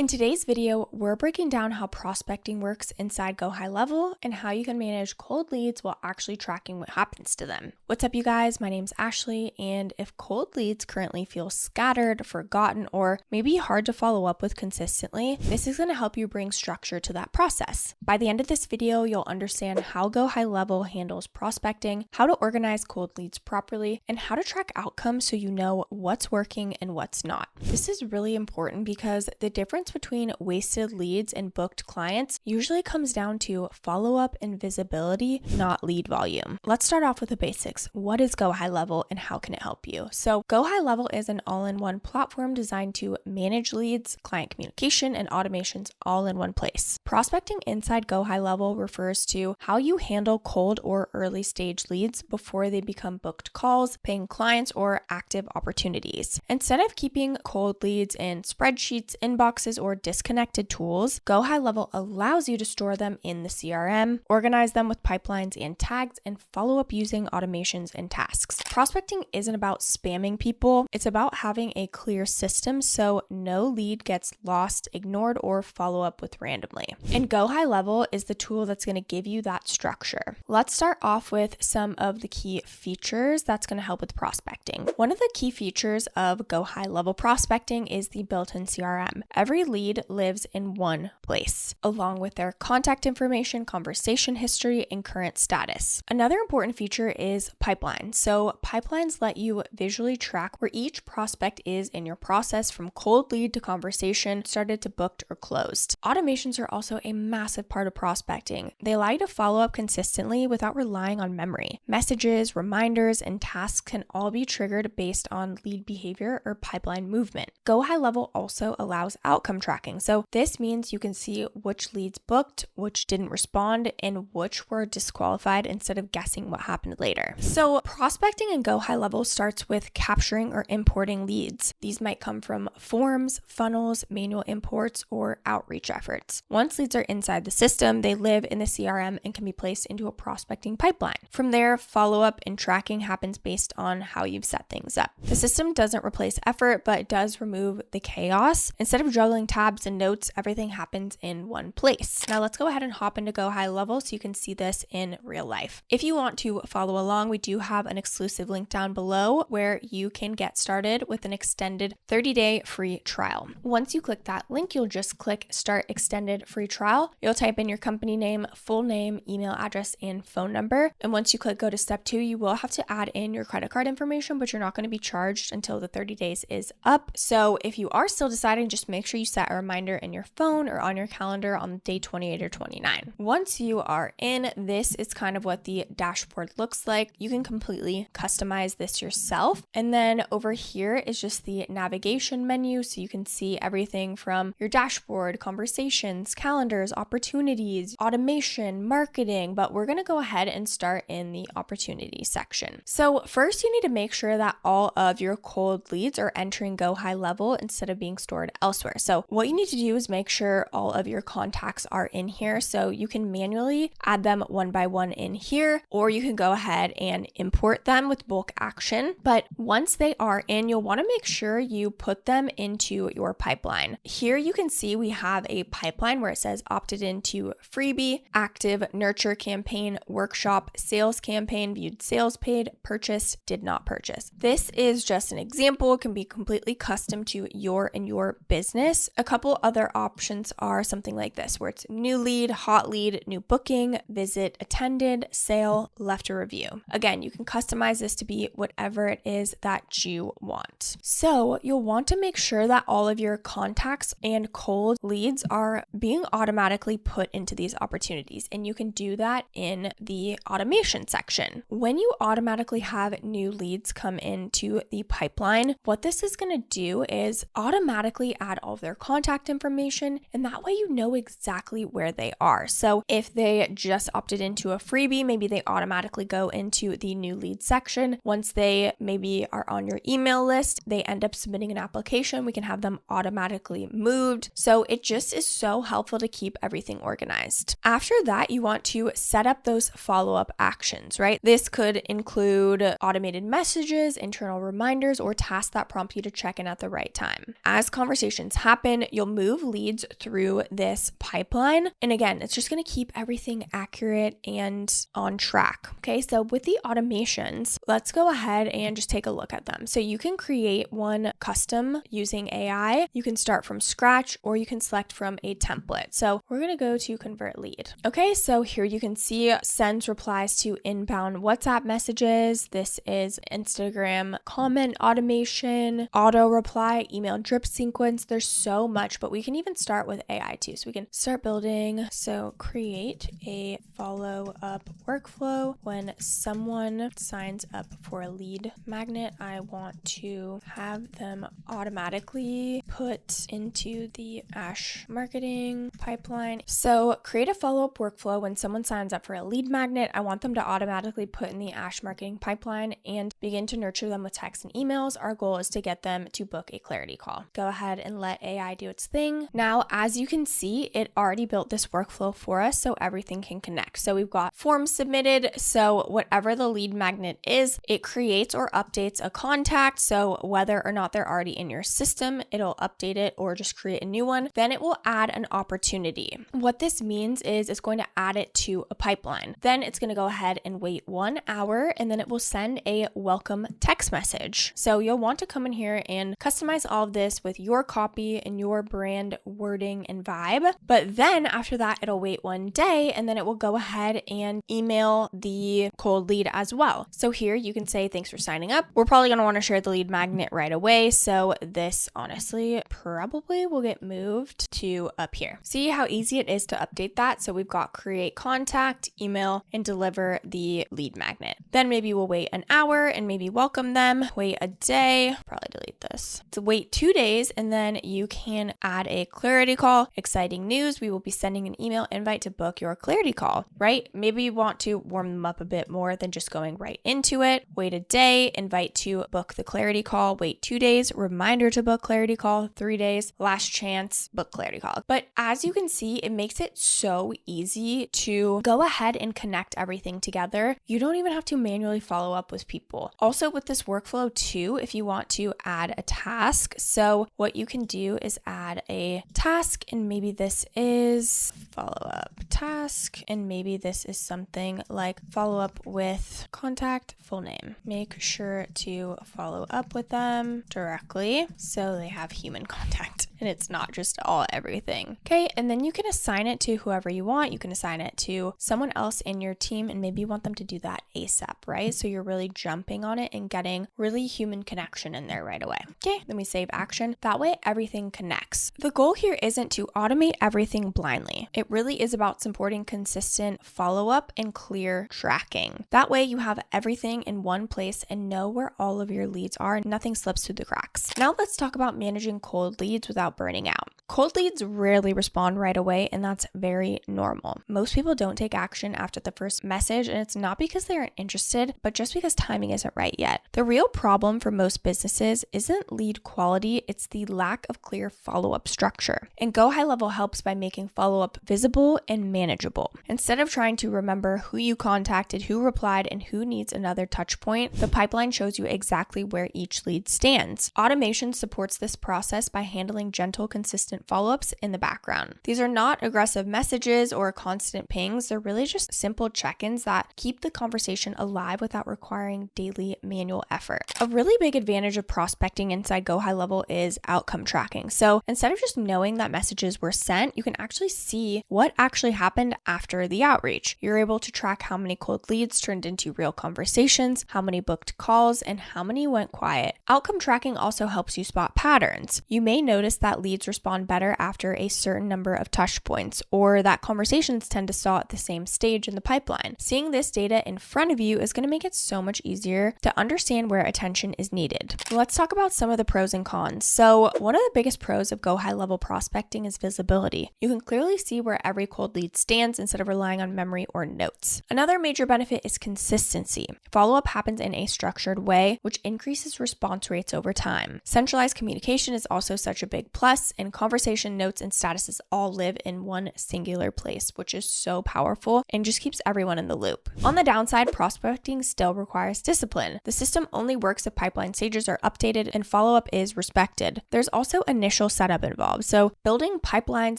In today's video, we're breaking down how prospecting works inside GoHighLevel and how you can manage cold leads while actually tracking what happens to them. What's up, you guys? My name's Ashley, and if cold leads currently feel scattered, forgotten, or maybe hard to follow up with consistently, this is going to help you bring structure to that process. By the end of this video, you'll understand how GoHighLevel handles prospecting, how to organize cold leads properly, and how to track outcomes so you know what's working and what's not. This is really important because the difference between wasted leads and booked clients usually comes down to follow-up and visibility, not lead volume. Let's start off with the basics. What is GoHighLevel and how can it help you? So GoHighLevel is an all-in-one platform designed to manage leads, client communication, and automations all in one place. Prospecting inside GoHighLevel refers to how you handle cold or early stage leads before they become booked calls, paying clients, or active opportunities. Instead of keeping cold leads in spreadsheets, inboxes, or disconnected tools, GoHighLevel allows you to store them in the CRM, organize them with pipelines and tags, and follow up using automations and tasks. Prospecting isn't about spamming people, it's about having a clear system so no lead gets lost, ignored, or follow up with randomly. And GoHighLevel is the tool that's going to give you that structure. Let's start off with some of the key features that's going to help with prospecting. One of the key features of GoHighLevel prospecting is the built-in CRM. Every lead lives in one place, along with their contact information, conversation history, and current status. Another important feature is pipelines. So pipelines let you visually track where each prospect is in your process from cold lead to conversation, started to booked or closed. Automations are also a massive part of prospecting. They allow you to follow up consistently without relying on memory. Messages, reminders, and tasks can all be triggered based on lead behavior or pipeline movement. GoHighLevel also allows outcome tracking. So this means you can see which leads booked, which didn't respond, and which were disqualified instead of guessing what happened later. So prospecting in GoHighLevel starts with capturing or importing leads. These might come from forms, funnels, manual imports, or outreach efforts. Once leads are inside the system, they live in the CRM and can be placed into a prospecting pipeline. From there, follow-up and tracking happens based on how you've set things up. The system doesn't replace effort, but it does remove the chaos. Instead of juggling tabs and notes, everything happens in one place. Now let's go ahead and hop into GoHighLevel so you can see this in real life. If you want to follow along, we do have an exclusive link down below where you can get started with an extended 30-day free trial. Once you click that link, you'll just click Start Extended Free Trial. You'll type in your company name, full name, email address, and phone number. And once you click Go to Step 2, you will have to add in your credit card information, but you're not going to be charged until the 30 days is up. So if you are still deciding, just make sure you set a reminder in your phone or on your calendar on day 28 or 29. Once you are in, this is kind of what the dashboard looks like. You can completely customize this yourself. And then over here is just the navigation menu. So you can see everything from your dashboard, conversations, calendars, opportunities, automation, marketing, but we're going to go ahead and start in the opportunity section. So first you need to make sure that all of your cold leads are entering GoHighLevel instead of being stored elsewhere. So what you need to do is make sure all of your contacts are in here. So you can manually add them one by one in here, or you can go ahead and import them with bulk action. But once they are in, you'll want to make sure you put them into your pipeline. Here you can see we have a pipeline where it says opted into freebie, active, nurture campaign, workshop, sales campaign, viewed sales paid, purchased, did not purchase. This is just an example. It can be completely custom to your and your business. A couple other options are something like this, where it's new lead, hot lead, new booking, visit attended, sale, left a review. Again, you can customize this to be whatever it is that you want. So you'll want to make sure that all of your contacts and cold leads are being automatically put into these opportunities, and you can do that in the automation section. When you automatically have new leads come into the pipeline, what this is going to do is automatically add all of their contact information, and that way you know exactly where they are. So if they just opted into a freebie, maybe they automatically go into the new lead section. Once they maybe are on your email list, they end up submitting an application, we can have them automatically moved. So it just is so helpful to keep everything organized. After that, you want to set up those follow-up actions, right? This could include automated messages, internal reminders, or tasks that prompt you to check in at the right time. As conversations happen, happen, you'll move leads through this pipeline. And again, it's just going to keep everything accurate and on track. Okay, so with the automations, let's go ahead and just take a look at them. So you can create one custom using AI. You can start from scratch, or you can select from a template. So we're going to go to convert lead. Okay, so here you can see sends replies to inbound WhatsApp messages. This is Instagram comment automation, auto reply, email drip sequence. There's so much, but we can even start with AI too. So we can start building. So create a follow-up workflow. When someone signs up for a lead magnet, I want to have them automatically put into the Ash marketing pipeline. So create a follow-up workflow. When someone signs up for a lead magnet, I want them to automatically put in the Ash marketing pipeline and begin to nurture them with texts and emails. Our goal is to get them to book a clarity call. Go ahead and let AI do its thing. Now, as you can see, it already built this workflow for us so everything can connect. So we've got forms submitted. So whatever the lead magnet is, it creates or updates a contact. So whether or not they're already in your system, it'll update it or just create a new one. Then it will add an opportunity. What this means is it's going to add it to a pipeline. Then it's going to go ahead and wait 1 hour, and then it will send a welcome text message. So you'll want to come in here and customize all of this with your copy and your brand wording and vibe. But then after that, it'll wait 1 day, and then it will go ahead and email the cold lead as well. So here you can say, thanks for signing up. We're probably going to want to share the lead magnet right away. So this honestly probably will get moved to up here. See how easy it is to update that? So we've got create contact, email, and deliver the lead magnet. Then maybe we'll wait an hour and maybe welcome them, wait a day, probably delete this. So wait 2 days, and then you can add a clarity call. Exciting news, we will be sending an email invite to book your clarity call, right? Maybe you want to warm them up a bit more than just going right into it. Wait a day, invite to book the clarity call, wait 2 days, reminder to book clarity call, 3 days, last chance, book clarity call. But as you can see, it makes it so easy to go ahead and connect everything together. You don't even have to manually follow up with people. Also with this workflow too, if you want to add a task, so what you can do is add a task, and maybe this is follow-up task, and maybe this is something like follow up with contact full name. Make sure to follow up with them directly so they have human contact and it's not just all everything. Okay, and then you can assign it to whoever you want. You can assign it to someone else in your team, and maybe you want them to do that ASAP, right? So you're really jumping on it and getting really human connection in there right away. Okay, then we save action. That way everything connects. The goal here isn't to automate everything blindly. It really is about supporting consistent follow-up and clear tracking. That way you have everything in one place and know where all of your leads are and nothing slips through the cracks. Now let's talk about managing cold leads without burning out. Cold leads rarely respond right away, and that's very normal. Most people don't take action after the first message, and it's not because they aren't interested, but just because timing isn't right yet. The real problem for most businesses isn't lead quality, it's the lack of clear follow-up structure. And GoHighLevel helps by making follow-up visible and manageable. Instead of trying to remember who you contacted, who replied, and who needs another touch point, the pipeline shows you exactly where each lead stands. Automation supports this process by handling gentle, consistent follow-ups in the background. These are not aggressive messages or constant pings. They're really just simple check-ins that keep the conversation alive without requiring daily manual effort. A really big advantage of prospecting inside GoHighLevel is outcome tracking. So instead of just knowing that messages were sent, you can actually see what actually happened after the outreach. You're able to track how many cold leads turned into real conversations, how many booked calls, and how many went quiet. Outcome tracking also helps you spot patterns. You may notice that leads respond better after a certain number of touch points, or that conversations tend to stall at the same stage in the pipeline. Seeing this data in front of you is going to make it so much easier to understand where attention is needed. Let's talk about some of the pros and cons. So one of the biggest pros of GoHighLevel prospecting is visibility. You can clearly see where every cold lead stands instead of relying on memory or notes. Another major benefit is consistency. Follow-up happens in a structured way, which increases response rates over time. Centralized communication is also such a big plus, and conversations conversation, notes, and statuses all live in one singular place, which is so powerful and just keeps everyone in the loop. On the downside, prospecting still requires discipline. The system only works if pipeline stages are updated and follow-up is respected. There's also initial setup involved, so building pipelines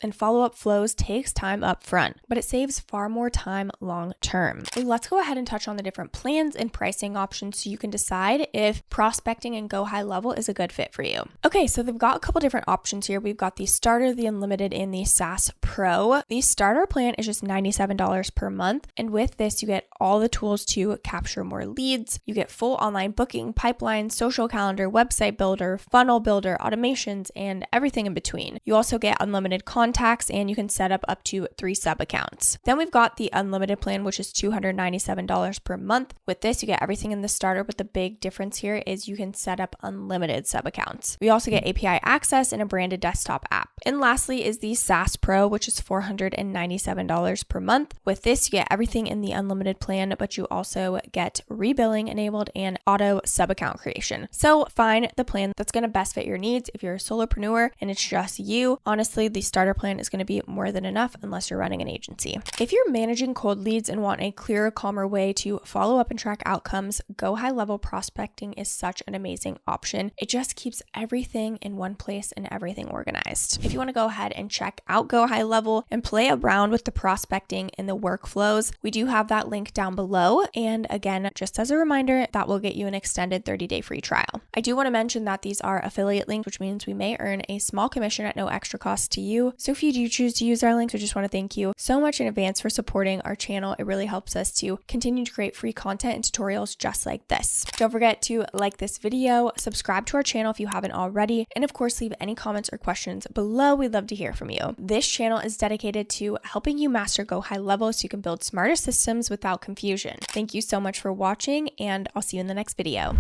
and follow-up flows takes time up front, but it saves far more time long term. Let's go ahead and touch on the different plans and pricing options so you can decide if prospecting and GoHighLevel is a good fit for you. Okay, so they've got a couple different options here. We've got the Starter, the Unlimited, and the SaaS Pro. The Starter plan is just $97 per month, and with this you get all the tools to capture more leads. You get full online booking, pipeline, social calendar, website builder, funnel builder, automations, and everything in between. You also get unlimited contacts, and you can set up to 3 sub accounts. Then we've got the Unlimited plan, which is $297 per month. With this, you get everything in the Starter, but the big difference here is you can set up unlimited sub accounts. We also get API access and a branded desktop app. And lastly is the SaaS Pro, which is $497 per month. With this, you get everything in the Unlimited plan, but you also get rebilling enabled and auto sub account creation. So find the plan that's going to best fit your needs. If you're a solopreneur and it's just you, honestly, the Starter plan is going to be more than enough unless you're running an agency. If you're managing cold leads and want a clearer, calmer way to follow up and track outcomes, GoHighLevel Prospecting is such an amazing option. It just keeps everything in one place and everything organized. If you want to go ahead and check out GoHighLevel and play around with the prospecting and the workflows, we do have that link down below. And again, just as a reminder, that will get you an extended 30-day free trial. I do want to mention that these are affiliate links, which means we may earn a small commission at no extra cost to you. So if you do choose to use our links, we just want to thank you so much in advance for supporting our channel. It really helps us to continue to create free content and tutorials just like this. Don't forget to like this video, subscribe to our channel if you haven't already, and of course, leave any comments or questions below. We'd love to hear from you. This channel is dedicated to helping you master GoHighLevel so you can build smarter systems without confusion. Thank you so much for watching, and I'll see you in the next video.